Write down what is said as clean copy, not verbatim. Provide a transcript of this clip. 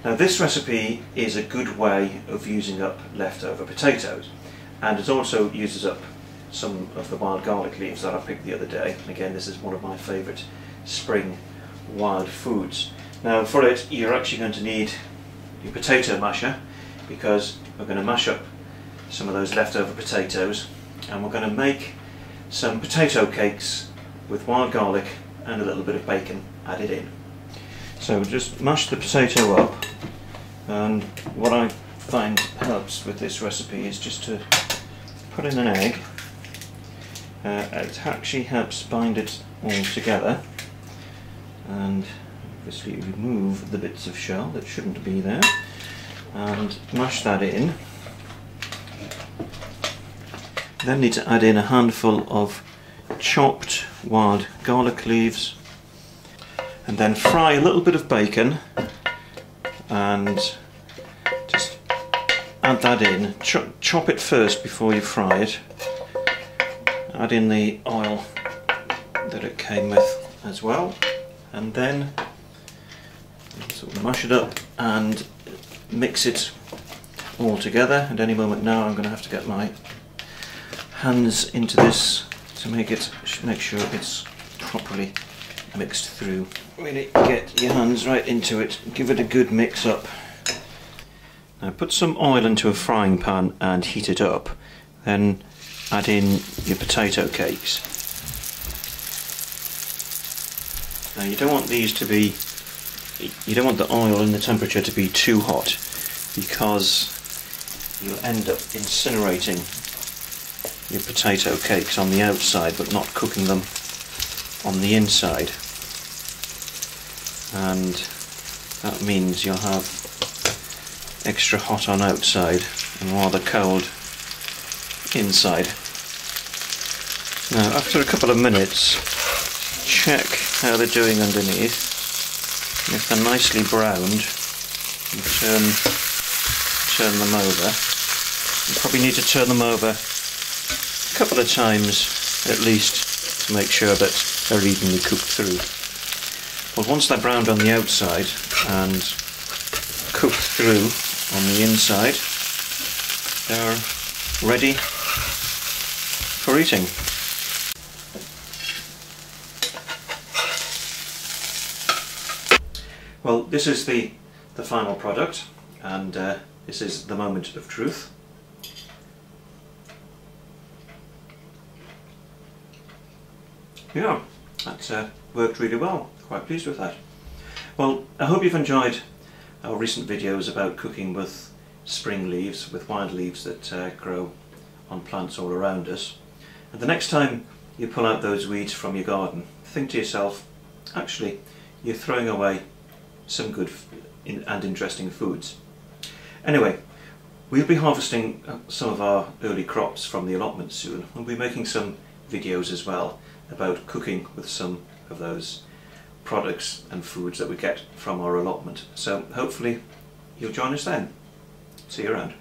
Now this recipe is a good way of using up leftover potatoes, and it also uses up some of the wild garlic leaves that I picked the other day. And again, this is one of my favourite spring wild foods. Now for it you're actually going to need your potato masher, because we're going to mash up some of those leftover potatoes and we're going to make some potato cakes with wild garlic and a little bit of bacon added in. So just mash the potato up, and what I find helps with this recipe is just to put in an egg. It actually helps bind it all together, and obviously remove the bits of shell that shouldn't be there and mash that in. Then need to add in a handful of chopped wild garlic leaves, and then fry a little bit of bacon and just add that in. Chop it first before you fry it. Add in the oil that it came with as well, and then sort of mash it up and mix it all together. At any moment now I'm going to have to get my hands into this to make sure it's properly mixed through. Really get your hands right into it, give it a good mix up. Now put some oil into a frying pan and heat it up, then add in your potato cakes. Now you don't want the oil and the temperature to be too hot, because you'll end up incinerating your potato cakes on the outside but not cooking them on the inside, and that means you'll have extra hot on outside and rather cold inside. Now after a couple of minutes, check how they're doing underneath. If they're nicely browned, you turn them over. You probably need to turn them over a couple of times at least to make sure that they're evenly cooked through. But once they're browned on the outside and cooked through on the inside, they're ready for eating. Well, this is the final product, and this is the moment of truth. Yeah, that worked really well. Quite pleased with that. Well, I hope you've enjoyed our recent videos about cooking with spring leaves, with wild leaves that grow on plants all around us. And the next time you pull out those weeds from your garden, think to yourself, actually, you're throwing away some good and interesting foods. Anyway, we'll be harvesting some of our early crops from the allotment soon. We'll be making some videos as well about cooking with some of those products and foods that we get from our allotment. So hopefully you'll join us then. See you around.